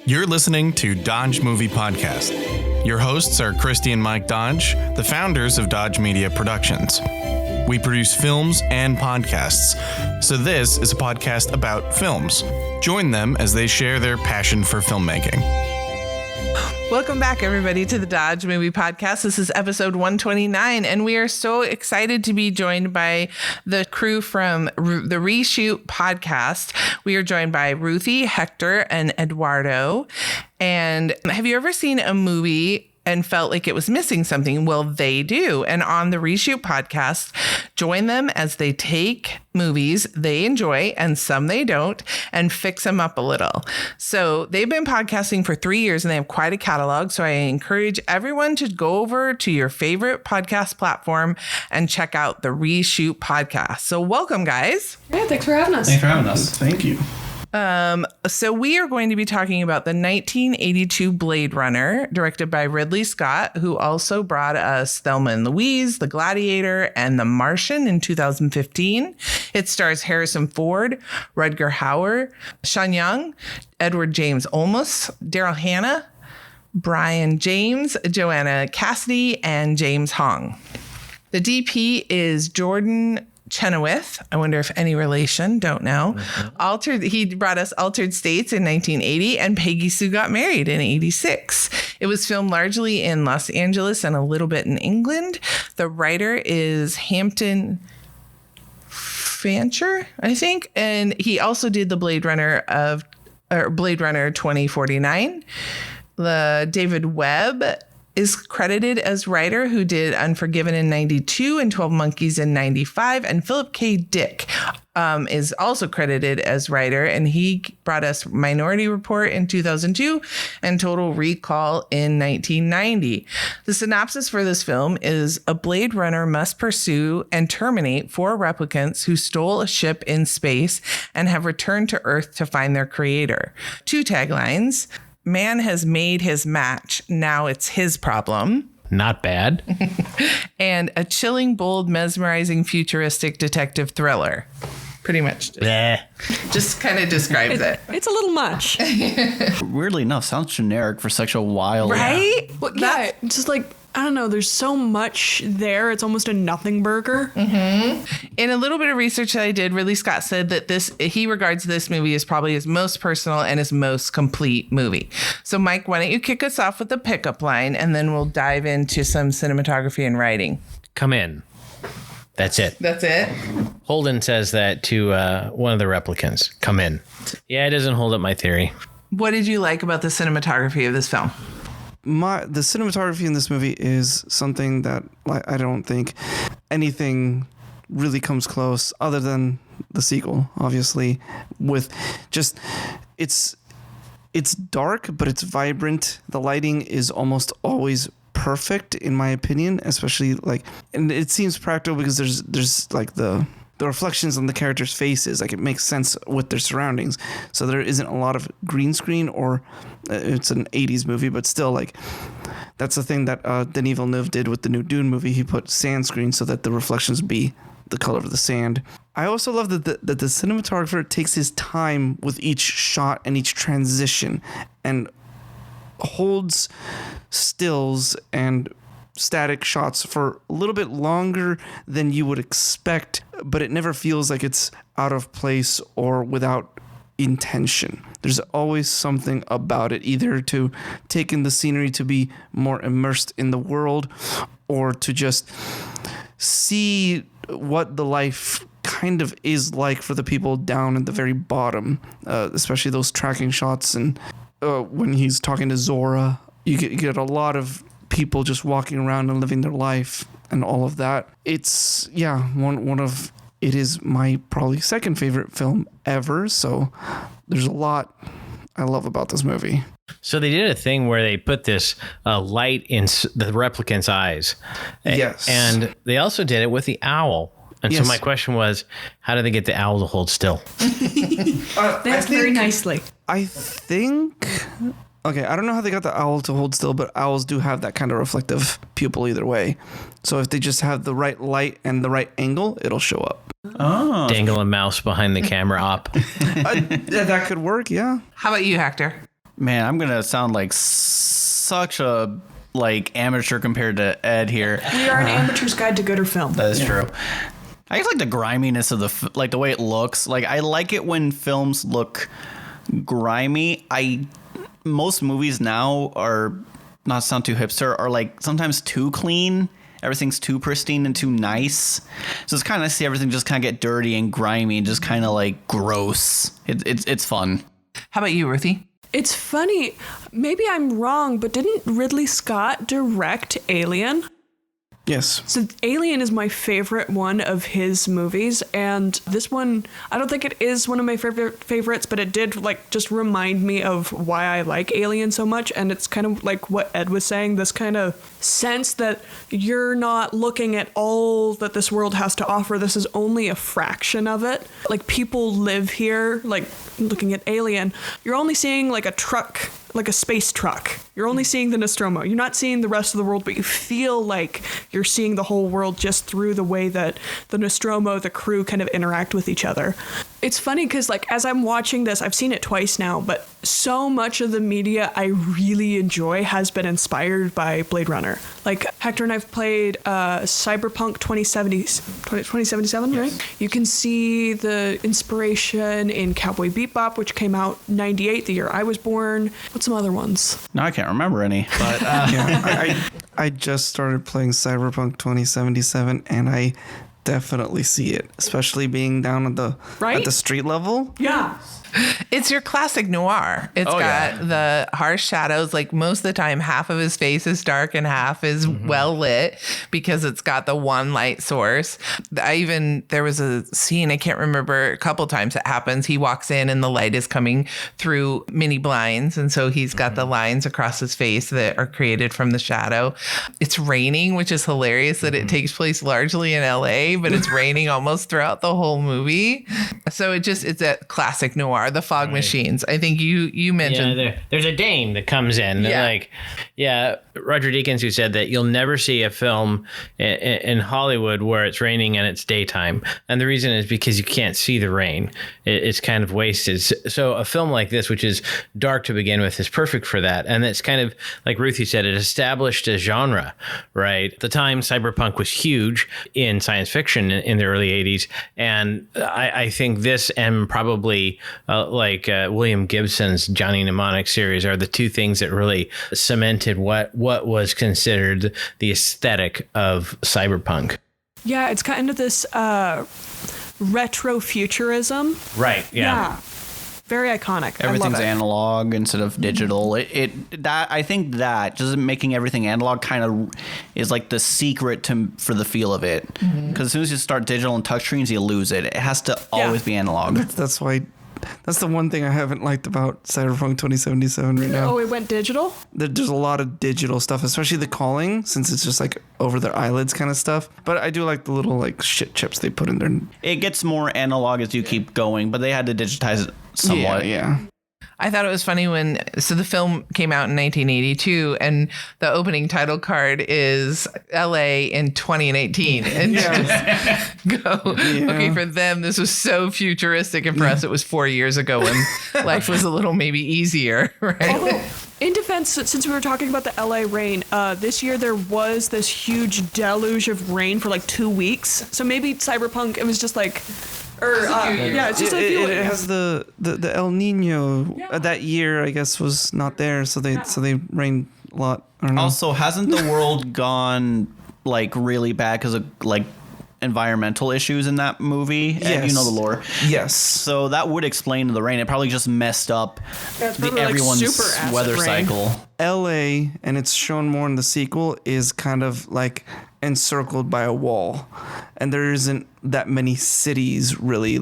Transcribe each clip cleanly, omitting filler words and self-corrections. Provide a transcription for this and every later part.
You're listening to Dodge Movie Podcast. Your hosts are Christy and Mike Dodge, the founders of Dodge Media Productions. We produce films and podcasts, so this is a podcast about films. Join them as they share their passion for filmmaking. Welcome back, everybody, to the Dodge Movie Podcast. This is episode 129, and we are so excited to be joined by the crew from the Reshoot Podcast. We are joined by Ruthie, Hector, and Eduardo. And have you ever seen a movie and felt like it was missing something? Well, they do. And on the Reshoot Podcast, join them as they take movies they enjoy and some they don't and fix them up a little. So they've been podcasting for 3 years and they have quite a catalog. So I encourage everyone to go over to your favorite podcast platform and check out the Reshoot Podcast. So welcome, guys. Yeah, thanks for having us. Thanks for having us. Thank you. So we are going to be talking about the 1982 Blade Runner, directed by Ridley Scott, who also brought us Thelma and Louise, The Gladiator, and The Martian in 2015. It stars Harrison Ford, Rutger Hauer, Sean Young, Edward James Olmos, Daryl Hannah, Brian James, Joanna Cassidy, and James Hong. The DP is Jordan Chenoweth. I wonder if any relation, don't know. He brought us Altered States in 1980 and Peggy Sue Got Married in 86. It was filmed largely in Los Angeles and a little bit in England. The writer is Hampton Fancher, I think, and he also did the Blade Runner 2049. The David Webb is credited as writer, who did Unforgiven in 92 and 12 Monkeys in 95. And Philip K. Dick is also credited as writer, and he brought us Minority Report in 2002 and Total Recall in 1990. The synopsis for this film is: a Blade Runner must pursue and terminate 4 replicants who stole a ship in space and have returned to Earth to find their creator. 2 taglines: man has made his match, now it's his problem. Not bad. And a chilling, bold, mesmerizing, futuristic detective thriller. Pretty much. Just kind of describes it. It's a little much. Weirdly enough, sounds generic for such a wild. Right? Well, yeah, it's just like, I don't know, there's so much there. It's almost a nothing burger. Mm-hmm. In a little bit of research that I did, Ridley Scott said that he regards this movie as probably his most personal and his most complete movie. So, Mike, why don't you kick us off with the pickup line, and then we'll dive into some cinematography and writing. Come in. That's it. That's it? Holden says that to one of the replicants. Come in. Yeah, it doesn't hold up my theory. What did you like about the cinematography of this film? The cinematography in this movie is something that I don't think anything really comes close, other than the sequel, obviously, with just it's dark, but it's vibrant. The lighting is almost always perfect, in my opinion, especially and it seems practical because there's like the reflections on the characters' faces, like it makes sense with their surroundings. So there isn't a lot of green screen, or it's an 80s movie, but still, like, that's the thing that Denis Villeneuve did with the new Dune movie. He put sand screen so that the reflections be the color of the sand. I also love that the cinematographer takes his time with each shot and each transition and holds stills and static shots for a little bit longer than you would expect, but it never feels like it's out of place or without intention. There's always something about it, either to take in the scenery to be more immersed in the world, or to just see what the life kind of is like for the people down at the very bottom, especially those tracking shots. And when he's talking to Zora, you get a lot of people just walking around and living their life and all of that. It's, it is my probably second favorite film ever. So there's a lot I love about this movie. So they did a thing where they put this light in the replicant's eyes. Yes. And they also did it with the owl. And yes. So my question was, how do they get the owl to hold still? They asked very nicely. I think... Okay, I don't know how they got the owl to hold still, but owls do have that kind of reflective pupil either way. So if they just have the right light and the right angle, it'll show up. Oh. Dangle a mouse behind the camera op. That could work, yeah. How about you, Hector? Man, I'm gonna sound like such a amateur compared to Ed here. We are an amateur's guide to gooder film. That is true. I guess the griminess of the way it looks. I like it when films look grimy. Most movies now are, not to sound too hipster, are sometimes too clean. Everything's too pristine and too nice. So it's kind of nice to see everything just kind of get dirty and grimy and just kind of gross. It's fun. How about you, Ruthie? It's funny. Maybe I'm wrong, but didn't Ridley Scott direct Alien? Yes. So Alien is my favorite one of his movies, and this one, I don't think it is one of my favorites, but it did just remind me of why I like Alien so much. And it's kind of like what Ed was saying, this kind of sense that you're not looking at all that this world has to offer. This is only a fraction of it. People live here, looking at Alien, you're only seeing a truck, a space truck. You're only seeing the Nostromo. You're not seeing the rest of the world, but you feel like you're seeing the whole world just through the way that the Nostromo, the crew, kind of interact with each other. It's funny because as I'm watching this, I've seen it twice now, but so much of the media I really enjoy has been inspired by Blade Runner. Hector and I've played Cyberpunk 2077, yes. Right? You can see the inspiration in Cowboy Bebop, which came out 98, the year I was born. What's some other ones? No, I can't remember any. But I just started playing Cyberpunk 2077, and I definitely see it, especially being down at the street level. Yeah. It's your classic noir. It's got the harsh shadows. Most of the time, half of his face is dark and half is well lit because it's got the one light source. There was a scene, I can't remember, a couple times it happens. He walks in and the light is coming through mini blinds. And so he's got the lines across his face that are created from the shadow. It's raining, which is hilarious that it takes place largely in LA, but it's raining almost throughout the whole movie. So it's a classic noir. The fog machines. I think you mentioned. Yeah, there's a Dane that comes in. Roger Deakins, who said that you'll never see a film in Hollywood where it's raining and it's daytime. And the reason is because you can't see the rain. It's kind of wasted. So a film like this, which is dark to begin with, is perfect for that. And it's kind of, like Ruthie said, it established a genre, right? At the time, cyberpunk was huge in science fiction in the early 80s. And I think this and probably William Gibson's Johnny Mnemonic series are the two things that really cemented what was considered the aesthetic of cyberpunk. Yeah, it's kind of this retro futurism. Right. Yeah. Very iconic. Everything's analog instead of digital. I think that just making everything analog kind of is the secret for the feel of it. Because as soon as you start digital and touchscreens, you lose it. It has to always be analog. That's why. That's the one thing I haven't liked about Cyberpunk 2077 right now. Oh, it went digital? There's a lot of digital stuff, especially the calling, since it's just over their eyelids kind of stuff. But I do like the little shit chips they put in there. It gets more analog as you keep going, but they had to digitize it somewhat. Yeah. I thought it was funny so the film came out in 1982 and the opening title card is LA in 2018. And just go, okay, for them, this was so futuristic, and for us, it was 4 years ago when life was a little maybe easier, right? Although, in defense, since we were talking about the LA rain, this year there was this huge deluge of rain for 2 weeks. So maybe Cyberpunk, it was just it's just it has the El Nino that year, I guess, was not there, so they rained a lot. I don't know. Also, hasn't the world gone really bad because of environmental issues in that movie? Yes. And you know the lore. Yes. So that would explain the rain. It probably just messed up everyone's super acid weather rain. cycle. LA, and it's shown more in the sequel, is kind of encircled by a wall, and there isn't that many cities really.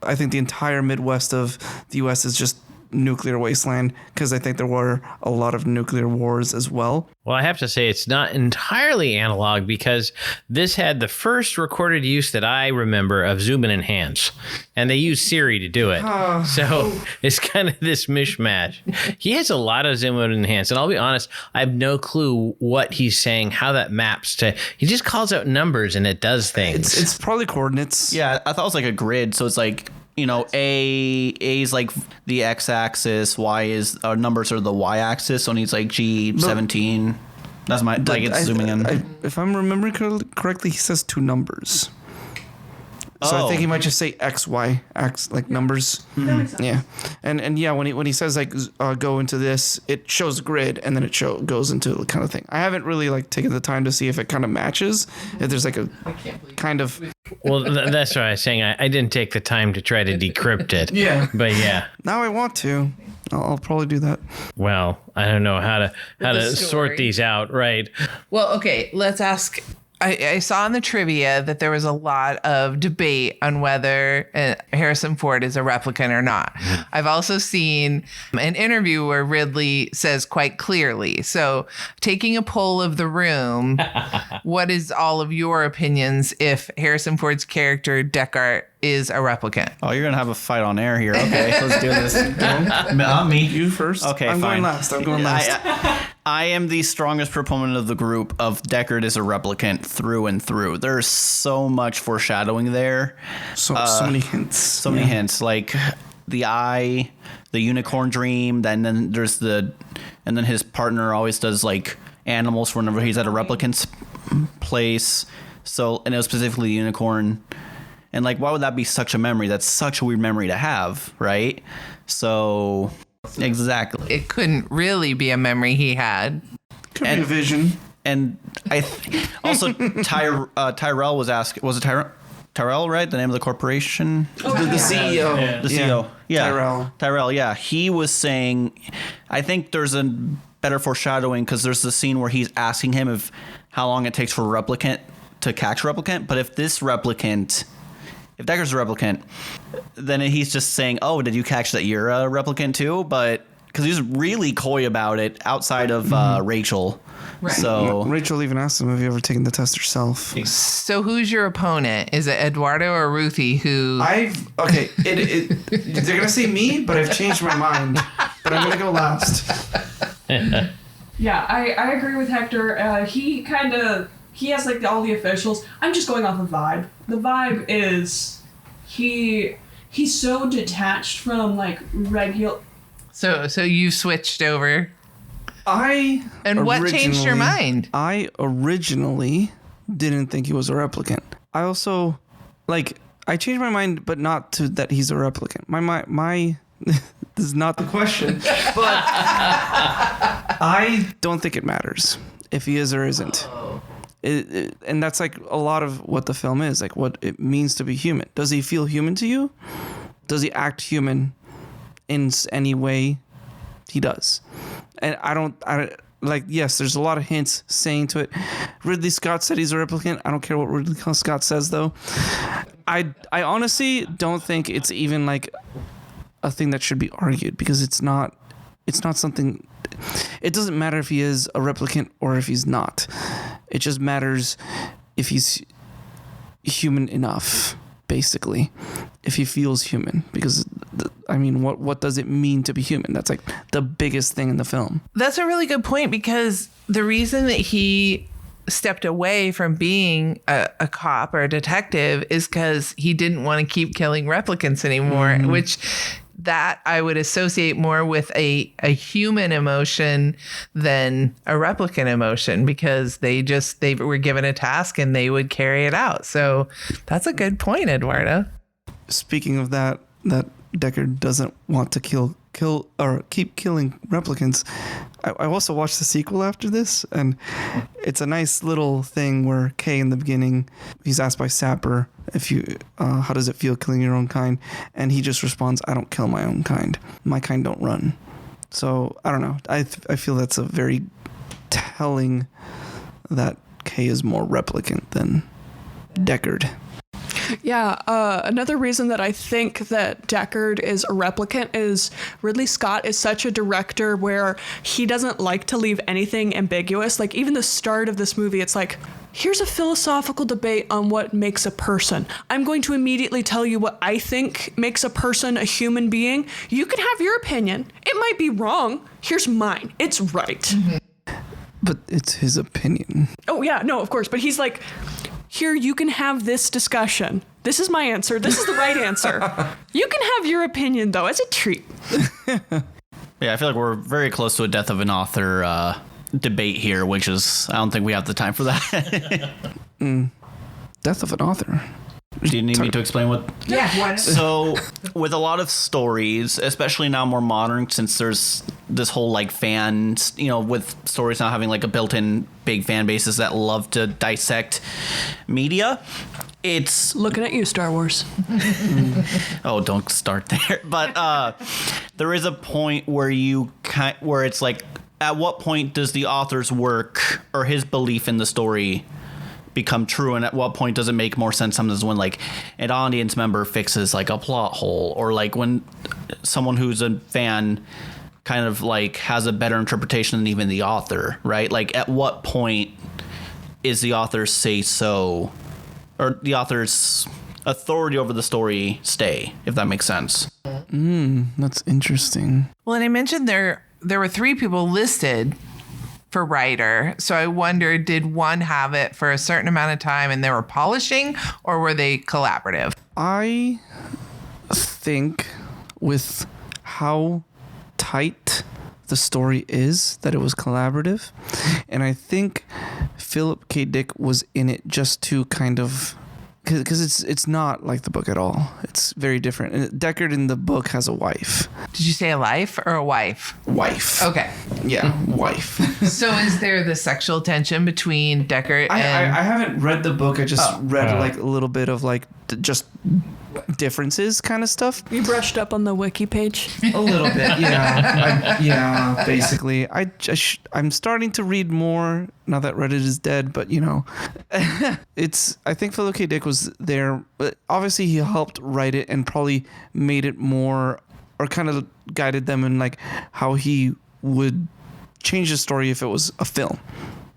I think the entire Midwest of the US is just nuclear wasteland, because I think there were a lot of nuclear wars as well. Well, I have to say it's not entirely analog, because this had the first recorded use that I remember of zoom and enhance, and they used Siri to do it. So it's kind of this mishmash. He has a lot of zoom and enhance, and I'll be honest, I have no clue what he's saying, how that maps to. He just calls out numbers and it does things. It's probably coordinates. Yeah, I thought it was a grid, so it's A is like the x-axis, Y is numbers are the y-axis, so it needs like G17. That's my it's zooming in. If I'm remembering correctly, he says 2 numbers. So I think he might just say X, Y, X, like numbers. Mm-hmm. Yeah, and yeah, when he says like go into this, it shows a grid, and then it goes into the kind of thing. I haven't really like taken the time to see if it kind of matches. If there's like a kind of. Well, that's what I was saying. I didn't take the time to try to decrypt it. Yeah. But yeah. Now I want to. I'll probably do that. Well, I don't know how to sort these out, right? Well, okay, let's ask. I saw in the trivia that there was a lot of debate on whether Harrison Ford is a replicant or not. I've also seen an interview where Ridley says quite clearly. So taking a poll of the room, what is all of your opinions if Harrison Ford's character Deckart is a replicant? Oh, you're going to have a fight on air here. Okay, let's do this. Not me. You first. Okay, I'm fine. going last. I am the strongest proponent of the group of Deckard is a replicant through and through. There's so much foreshadowing there. So many hints. So many hints. Like the eye, the unicorn dream, then there's and then his partner always does like animals whenever he's at a replicant's place. So, and it was specifically the unicorn. And like, why would that be such a memory? That's such a weird memory to have, right? So, exactly. It couldn't really be a memory he had. Could be a vision. And also Tyrell was asked. Was it Tyrell, right? The name of the corporation. Oh, the CEO. Yeah. The CEO. Yeah. Tyrell. Yeah. He was saying, I think there's a better foreshadowing because there's the scene where he's asking him how long it takes for a replicant to catch a replicant. But if this replicant. If Deckar's a replicant, then he's just saying, "Oh, did you catch that you're a replicant too?" But because he's really coy about it outside of Rachel. Right. So Rachel even asked him, "Have you ever taken the test yourself?" So who's your opponent? Is it Eduardo or Ruthie? They're gonna say me, but I've changed my mind. But I'm gonna go last. Yeah, I agree with Hector. He has like all the officials. I'm just going off of vibe. The vibe is he's so detached from like regular. So you switched over. What changed your mind? I originally didn't think he was a replicant. I also I changed my mind, but not to that he's a replicant. My this is not the question, but I don't think it matters if he is or isn't. And that's like a lot of what the film is, like what it means to be human. Does he feel human to you? Does he act human in any way? He does. And yes, there's a lot of hints saying to it. Ridley Scott said he's a replicant. I don't care what Ridley Scott says though. I honestly don't think it's even like a thing that should be argued because it's not something. It doesn't matter if he is a replicant or if he's not. It just matters if he's human enough, basically. If he feels human. Because, what does it mean to be human? That's like the biggest thing in the film. That's a really good point because the reason that he stepped away from being a cop or a detective is because he didn't want to keep killing replicants anymore, which that I would associate more with a human emotion than a replicant emotion because they were given a task and they would carry it out. So that's a good point, Eduardo. Speaking of that Deckard doesn't want to kill or keep killing replicants. I also watched the sequel after this, and it's a nice little thing where Kay in the beginning, he's asked by Sapper how does it feel killing your own kind, and he just responds, "I don't kill my own kind. My kind don't run." So I don't know. I feel that's a very telling that Kay is more replicant than Deckard. Yeah, another reason that I think that Deckard is a replicant is Ridley Scott is such a director where he doesn't like to leave anything ambiguous. Like even the start of this movie, it's like, here's a philosophical debate on what makes a person. I'm going to immediately tell you what I think makes a person a human being. You can have your opinion. It might be wrong. Here's mine. It's right. But it's his opinion. Oh, yeah, no, of course. But he's like... here, you can have this discussion. This is my answer. This is the right answer. You can have your opinion, though, as a treat. Yeah, I feel like we're very close to a death of an author debate here, which is, I don't think we have the time for that. Death of an author. Do you need me to explain what? Yeah. So, with a lot of stories, especially now more modern, since there's this whole like fans, with stories now having like a built-in big fan bases that love to dissect media, it's looking at you, Star Wars. Oh, don't start there. But there is a point where where it's like, at what point does the author's work or his belief in the story become true, and at what point does it make more sense? Sometimes when like an audience member fixes like a plot hole, or like when someone who's a fan kind of like has a better interpretation than even the author, right? Like, at what point is the author's say so, or the author's authority over the story stay, if that makes sense? That's interesting. Well, and I mentioned there were 3 people listed for writer. So I wondered, did one have it for a certain amount of time and they were polishing, or were they collaborative? I think with how tight the story is, that it was collaborative. And I think Philip K. Dick was in it just to kind of, because it's not like the book at all. It's very different. And Deckard in the book has a wife. Did you say a life or a wife? Wife. Okay. Yeah, wife. So is there the sexual tension between Deckard and... I haven't read the book. I just read like a little bit of like just differences kind of stuff. You brushed up on the wiki page? A little bit, yeah. Basically. I'm starting to read more now that Reddit is dead, but I think Philip K. Dick was there. But obviously, he helped write it and probably made it more, or kind of guided them in like how he would change the story if it was a film.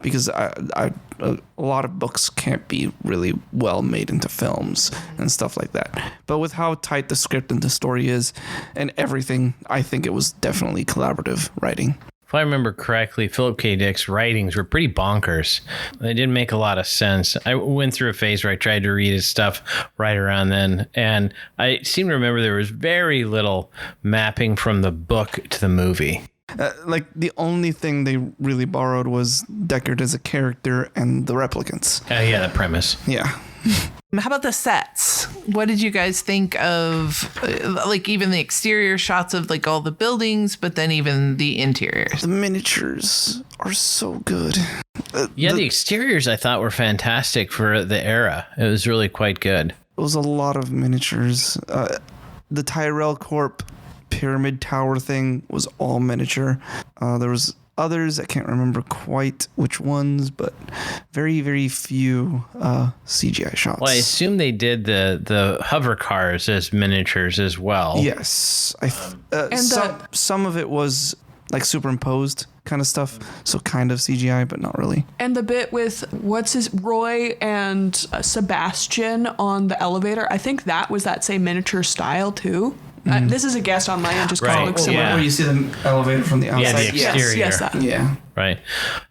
Because a lot of books can't be really well made into films and stuff like that. But with how tight the script and the story is and everything, I think it was definitely collaborative writing. If I remember correctly, Philip K. Dick's writings were pretty bonkers. They didn't make a lot of sense. I went through a phase where I tried to read his stuff right around then, and I seem to remember there was very little mapping from the book to the movie. Like, the only thing they really borrowed was Deckard as a character and the replicants. Yeah, the premise. Yeah. How about the sets? What did you guys think of, like, even the exterior shots of like all the buildings, but then even the interiors? The miniatures are so good. The exteriors I thought were fantastic for the era. It was really quite good. It was a lot of miniatures. The Tyrell Corp pyramid tower thing was all miniature. There was others, I can't remember quite which ones, but very, very few CGI shots. Well, I assume they did the hover cars as miniatures as well. Yes. Some of it was like superimposed kind of stuff, so kind of CGI, but not really. And the bit with Roy and Sebastian on the elevator, I think that was that same miniature style too. This is a guess on my end, just because it looks similar. Where you see the elevator from the outside. Yeah, the exterior. Yes, that. Yeah. Right.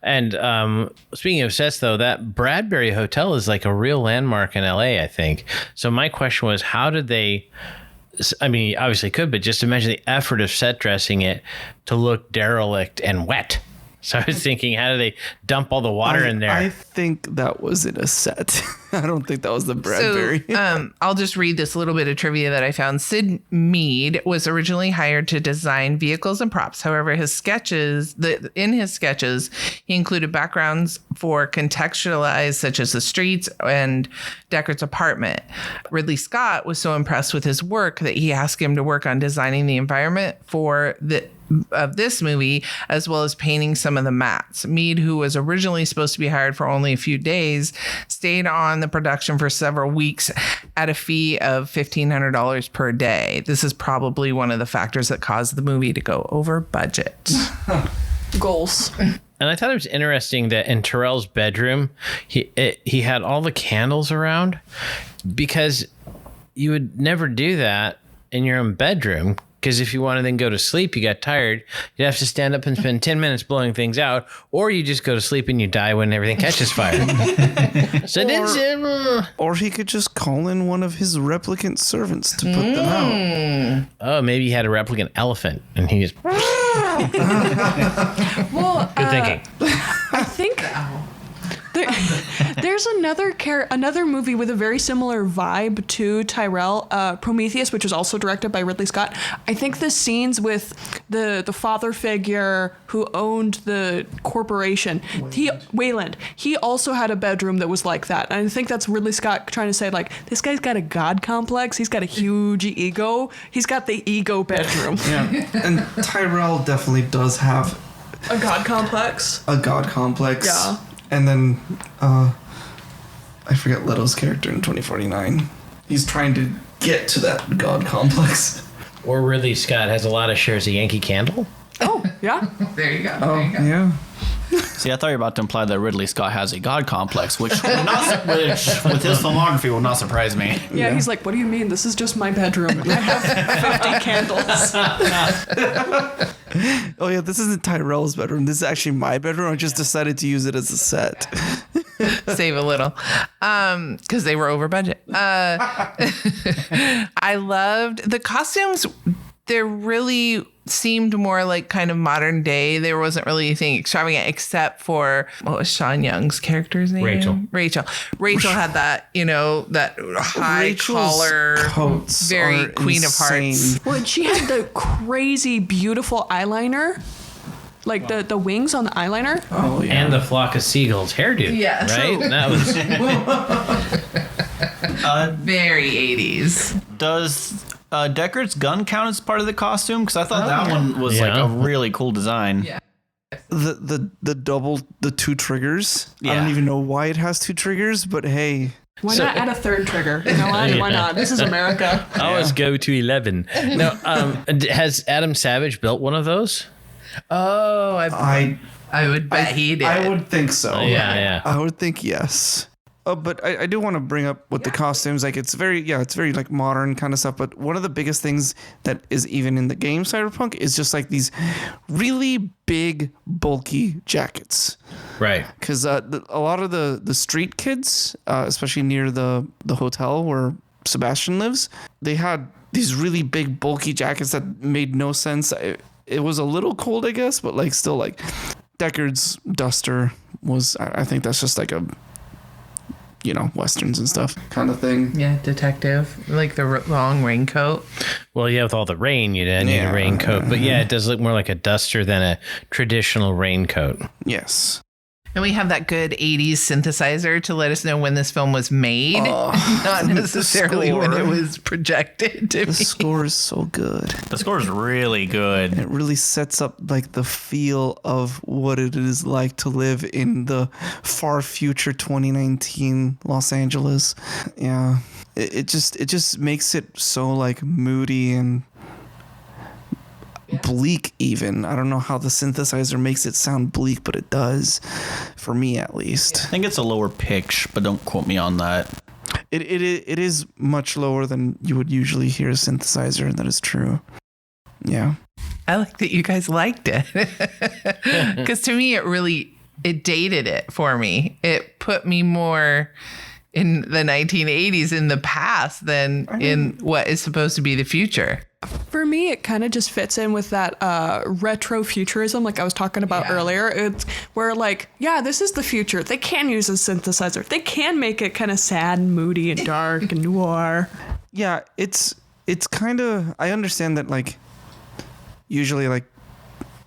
And speaking of sets, though, that Bradbury Hotel is like a real landmark in LA, I think. So my question was, how did they... I mean, obviously could, but just imagine the effort of set dressing it to look derelict and wet. So I was thinking, how do they dump all the water in there? I think that was in a set. I don't think that was the Bradbury. So, I'll just read this little bit of trivia that I found. Sid Mead was originally hired to design vehicles and props. However, in his sketches, he included backgrounds for contextualized, such as the streets and Deckard's apartment. Ridley Scott was so impressed with his work that he asked him to work on designing the environment of this movie, as well as painting some of the mats. Mead, who was originally supposed to be hired for only a few days, stayed on the production for several weeks at a fee of $1,500 per day. This is probably one of the factors that caused the movie to go over budget. Goals. And I thought it was interesting that in Terrell's bedroom, he had all the candles around, because you would never do that in your own bedroom, Because if you want to then go to sleep, you got tired, you'd have to stand up and spend 10 minutes blowing things out, or you just go to sleep and you die when everything catches fire. Or he could just call in one of his replicant servants to put them out. Oh, maybe he had a replicant elephant and he just... Well, Good thinking. I think there's another movie with a very similar vibe to Tyrell, Prometheus, which was also directed by Ridley Scott. I think the scenes with the father figure who owned the corporation, Wayland, he also had a bedroom that was like that. And I think that's Ridley Scott trying to say, like, this guy's got a god complex. He's got a huge ego. He's got the ego bedroom. Yeah, and Tyrell definitely does have A god complex. Yeah. And then, I forget Leto's character in 2049. He's trying to get to that god complex. Or Ridley Scott has a lot of shares of Yankee Candle. Oh, yeah. There you go. Oh, yeah. See, I thought you were about to imply that Ridley Scott has a god complex, which with his filmography will not surprise me. Yeah, he's like, what do you mean? This is just my bedroom. And I have 50 candles. Oh, yeah, this isn't Tyrell's bedroom. This is actually my bedroom. I just decided to use it as a set. Save a little. Because they were over budget. I loved the costumes. They really seemed more like kind of modern day. There wasn't really anything extravagant except for, what was Sean Young's character's name? Rachel had that, that high Rachel's collar, coats very are Queen insane. of Hearts. Well, she had the crazy, beautiful eyeliner. Like the wings on the eyeliner. Oh, yeah. And the flock of seagulls hairdo. Yeah. Right? That was... Very 80s. Does Deckart's gun count as part of the costume? Because I thought that one was like a really cool design. Yeah. The two triggers. I Yeah. don't even know why it has two triggers, but hey. Why not add a third trigger? You know what? Why not? This is America. I always go to 11. No, has Adam Savage built one of those? Oh, I would bet he did. I would think so. Yeah. I would think yes. But I do want to bring up with the costumes, like it's very like modern kind of stuff. But one of the biggest things that is even in the game Cyberpunk is just like these really big, bulky jackets. Right. Because a lot of the street kids, especially near the hotel where Sebastian lives, they had these really big, bulky jackets that made no sense. It was a little cold, I guess, but like still like Deckard's duster was, I think that's just like a, Westerns and stuff kind of thing. Yeah, detective. Like the long raincoat. Well, yeah, with all the rain, you'd need a raincoat. But yeah, it does look more like a duster than a traditional raincoat. Yes. And we have that good 80s synthesizer to let us know when this film was made, not necessarily when it was projected to be. The score is so good. The score is really good. It really sets up like the feel of what it is like to live in the far future 2019 Los Angeles. Yeah. It just makes it so like moody and bleak even. I don't know how the synthesizer makes it sound bleak, but it does, for me at least. I think it's a lower pitch, but don't quote me on that. It is much lower than you would usually hear a synthesizer. That is true. Yeah. I like that you guys liked it. Because to me, it dated it for me. It put me more in the 1980s in the past than in what is supposed to be the future. For me, it kind of just fits in with that retro futurism like I was talking about earlier. It's where this is the future. They can use a synthesizer. They can make it kind of sad and moody and dark and noir. Yeah, it's kind of, I understand that like usually like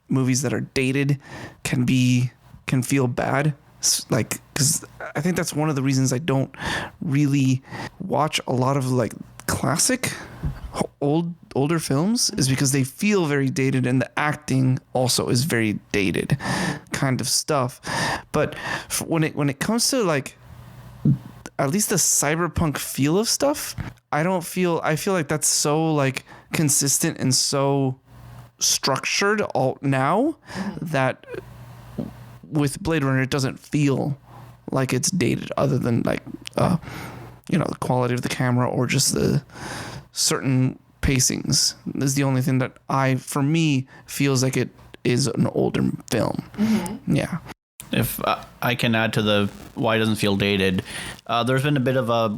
movies that are dated can feel bad. Like, because I think that's one of the reasons I don't really watch a lot of like classic older films, is because they feel very dated, and the acting also is very dated kind of stuff. But when it comes to like at least the cyberpunk feel of stuff, I feel like that's so like consistent and so structured all now that with Blade Runner it doesn't feel like it's dated, other than like the quality of the camera or just the certain pacings is the only thing that for me feels like it is an older film. Yeah. If I can add to why it doesn't feel dated, there's been a bit of a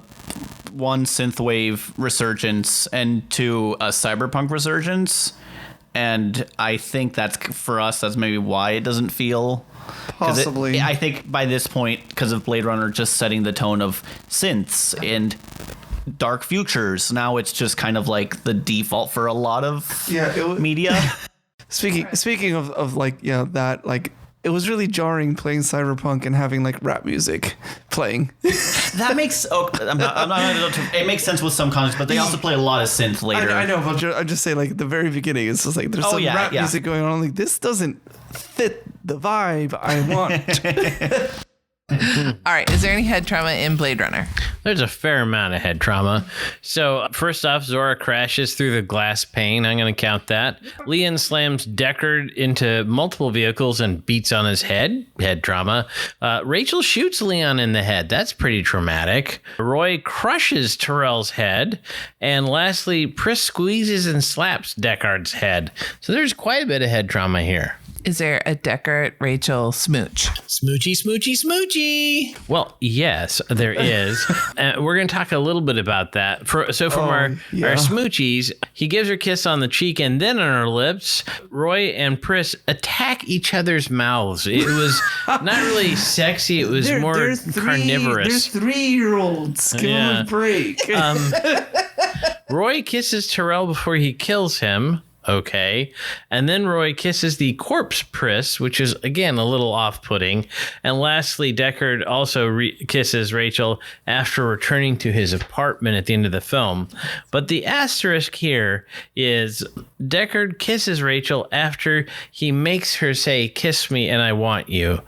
one synthwave resurgence and two a cyberpunk resurgence, and I think that's maybe why it doesn't feel. Possibly. I think by this point, because of Blade Runner just setting the tone of synths and dark futures, now it's just kind of like the default for a lot of media. Speaking of like, that, like, it was really jarring playing cyberpunk and having like rap music playing. That makes it makes sense with some context, but they also play a lot of synth later. I know, but I'm just saying, like, at the very beginning, it's just like there's some rap music going on. Like, this doesn't fit the vibe I want. All right. Is there any head trauma in Blade Runner? There's a fair amount of head trauma. So first off, Zora crashes through the glass pane. I'm going to count that. Leon slams Deckard into multiple vehicles and beats on his head. Head trauma. Rachel shoots Leon in the head. That's pretty traumatic. Roy crushes Terrell's head. And lastly, Pris squeezes and slaps Deckard's head. So there's quite a bit of head trauma here. Is there a Deckart Rachel smooch? Smoochy, smoochy, smoochy. Well, yes, there is. We're going to talk a little bit about that. From our smoochies, he gives her a kiss on the cheek and then on her lips. Roy and Pris attack each other's mouths. It was not really sexy. It was more carnivorous. There's 3-year-olds. Give them a break. Roy kisses Terrell before he kills him. Okay. And then Roy kisses the corpse Pris, which is, again, a little off-putting. And lastly, Deckard also kisses Rachel after returning to his apartment at the end of the film. But the asterisk here is Deckard kisses Rachel after he makes her say, "Kiss me and I want you."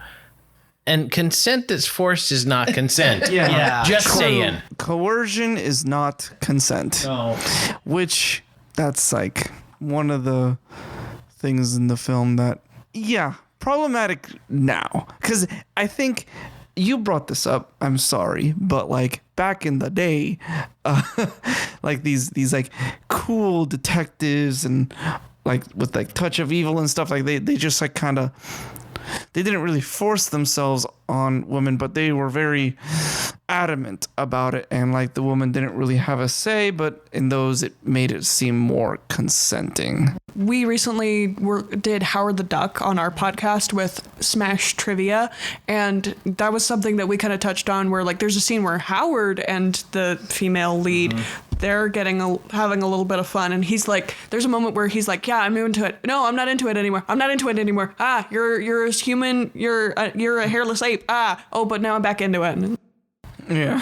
And consent that's forced is not consent. Just saying. Coercion is not consent. No. Which, that's like one of the things in the film that, problematic now. Because I think you brought this up, I'm sorry, but like back in the day, like these like cool detectives and like with like touch of evil and stuff, like they just like kind of, they didn't really force themselves on women, but they were very adamant about it, and like the woman didn't really have a say, but in those it made it seem more consenting. We recently did Howard the Duck on our podcast with Smash Trivia, and that was something that we kind of touched on, where like there's a scene where Howard and the female lead, they're having a little bit of fun, and he's like, there's a moment where he's like, yeah, I'm into it. No, I'm not into it anymore. I'm not into it anymore. Ah, you're a human. You're a hairless ape. Ah, oh, but now I'm back into it. Yeah.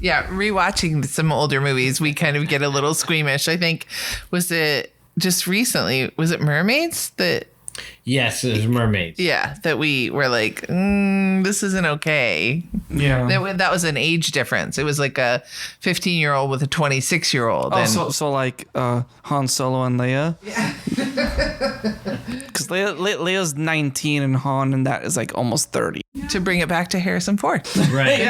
Yeah, rewatching some older movies, we kind of get a little squeamish. I think, was it just recently? Was it Mermaids that? Yes, it was Mermaids. Yeah, that we were like, this isn't okay. Yeah. That was an age difference. It was like a 15-year-old with a 26-year-old. Oh, so like Han Solo and Leia? Yeah. Because Leia's 19 and Han, and that is like almost 30. To bring it back to Harrison Ford. Right.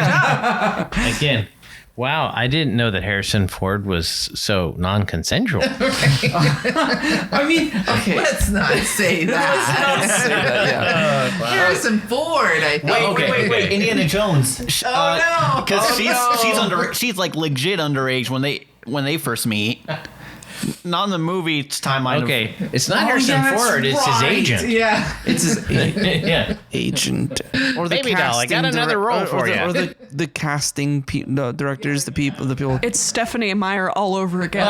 Again. Wow, I didn't know that Harrison Ford was so non-consensual. I mean, okay. Let's not say that. Harrison Ford, I think. Wait. Indiana Jones. No. Because she's like legit underage when they first meet. Not in the movie timeline. Okay, it's not Harrison Ford. It's his agent. Yeah, it's his agent. Or the Baby doll, I got another role for you. Or the casting directors, the people. It's Stephanie Meyer all over again.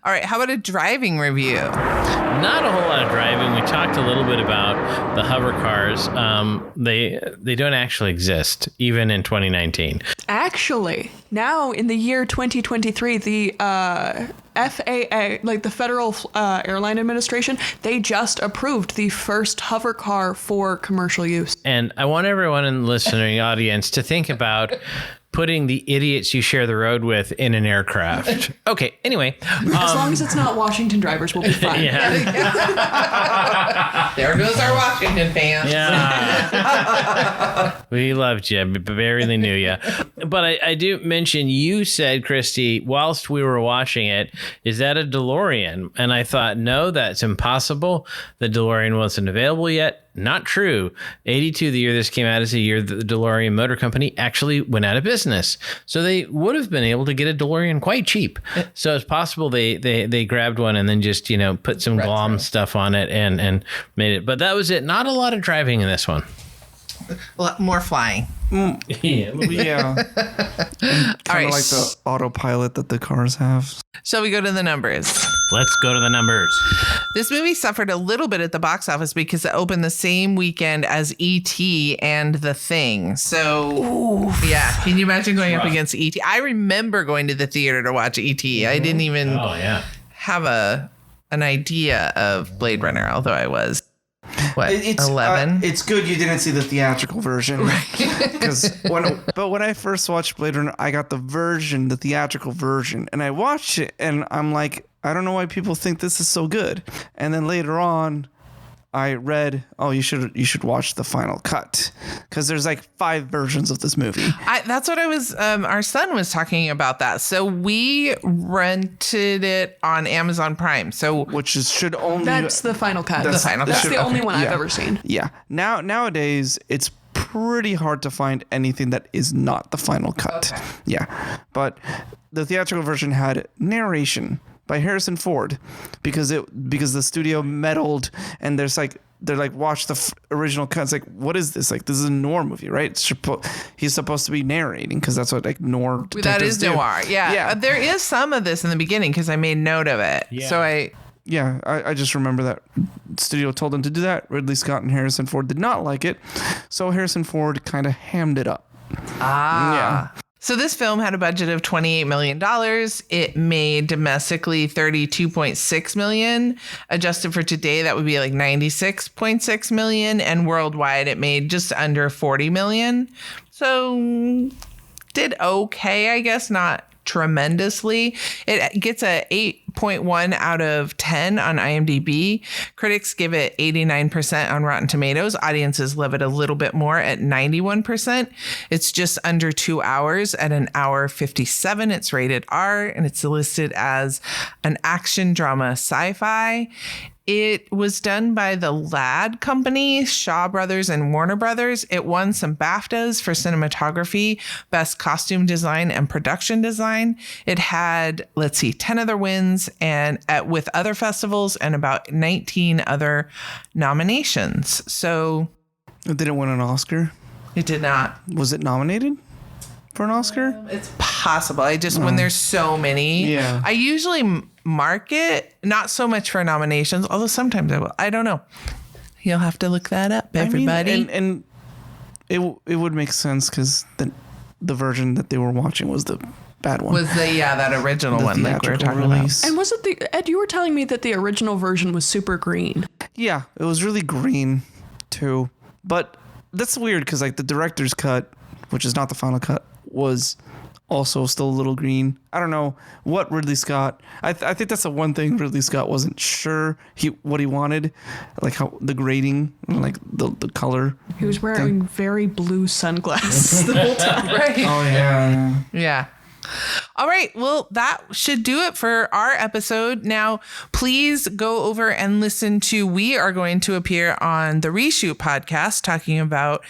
All right, how about a driving review? Not a whole lot of driving. We talked a little bit about the hover cars. They don't actually exist, even in 2019. Actually, now in the year 2023, the FAA, like the Federal Airline Administration, they just approved the first hover car for commercial use. And I want everyone in the listening audience to think about putting the idiots you share the road with in an aircraft. Okay, anyway. As long as it's not Washington drivers, we'll be fine. Yeah. There goes our Washington fans. Yeah. We loved you. Barely knew you. But I do mention, you said, Christy, whilst we were watching it, is that a DeLorean? And I thought, no, that's impossible. The DeLorean wasn't available yet. Not true. 82, the year this came out, is the year that the DeLorean Motor Company actually went out of business. So they would have been able to get a DeLorean quite cheap. So it's possible they grabbed one and then just, put some glom stuff on it and made it. But that was it. Not a lot of driving in this one. More flying. Yeah. All Kind of like the autopilot that the cars have. Shall we go to the numbers? Let's go to the numbers. This movie suffered a little bit at the box office because it opened the same weekend as E.T. and The Thing. So, yeah. Can you imagine going up against E.T.? I remember going to the theater to watch E.T. I didn't even have an idea of Blade Runner, although I was. It's 11? It's good you didn't see the theatrical version. Because when I first watched Blade Runner, I got the theatrical version, and I watched it, and I'm like, I don't know why people think this is so good. And then later on, I read, you should watch the final cut, because there's like 5 versions of this movie. That's what I was. Our son was talking about that. So we rented it on Amazon Prime. So should only That's the final cut. The final cut. That's the only one I've ever seen. Yeah. Nowadays it's pretty hard to find anything that is not the final cut. Okay. Yeah. But the theatrical version had narration by Harrison Ford because the studio meddled, and they're like, watch the original cut. It's like, what is this? Like, this is a noir movie, right? He's supposed to be narrating because that's what noir detectives that is do. Noir. Yeah. There is some of this in the beginning because I made note of it. Yeah. So I just remember that studio told them to do that. Ridley Scott and Harrison Ford did not like it, so Harrison Ford kind of hammed it up. Yeah. So this film had a budget of $28 million. It made domestically $32.6 million. Adjusted for today, that would be like $96.6 million. And worldwide, it made just under $40 million. So did okay, I guess, not tremendously. It gets a 8.1 out of 10 on IMDb. Critics give it 89% on Rotten Tomatoes. Audiences love it a little bit more at 91%. It's just under 2 hours at an hour 57. It's rated R, and it's listed as an action drama sci-fi. It was done by the Ladd Company, Shaw Brothers, and Warner Brothers. It won some BAFTAs for cinematography, best costume design, and production design. It had, 10 other wins and with other festivals and about 19 other nominations. So it didn't win an Oscar? It did not. Was it nominated for an Oscar? It's possible. When there's so many, I usually mark it, not so much for nominations, although sometimes I will. I don't know. You'll have to look that up, everybody. I mean, and it would make sense because the version that they were watching was the bad one. Was that original one that we were talking about? And wasn't Ed, you were telling me that the original version was super green. Yeah, it was really green too. But that's weird because like the director's cut, which is not the final cut, was also still a little green. I don't know what Ridley Scott. I think that's the one thing Ridley Scott wasn't sure what he wanted, like how the grading, like the color. He was wearing very blue sunglasses the whole time, right? Oh yeah. Yeah. All right. Well, that should do it for our episode. Now, please go over and listen to. We are going to appear on the Reshoot podcast talking about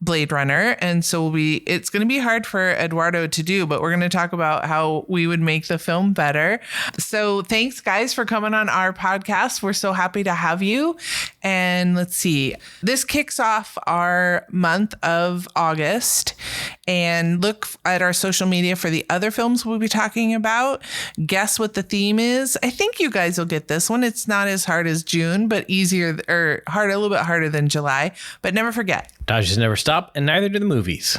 Blade Runner, and so it's going to be hard for Eduardo to do, but we're going to talk about how we would make the film better. So thanks guys for coming on our podcast. We're so happy to have you. And let's see, this kicks off our month of August, and look at our social media for the other films we'll be talking about. Guess what the theme is. I think you guys will get this one. It's not as hard as June, but easier, or a little bit harder than July. But never forget, Dodges never stop, and neither do the movies.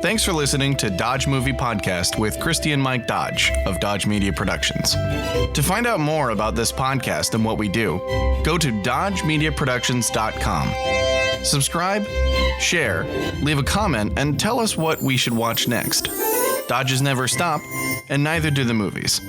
Thanks for listening to Dodge Movie Podcast with Christy and Mike Dodge of Dodge Media Productions. To find out more about this podcast and what we do, go to dodgemediaproductions.com. Subscribe, share, leave a comment, and tell us what we should watch next. Dodges never stop, and neither do the movies.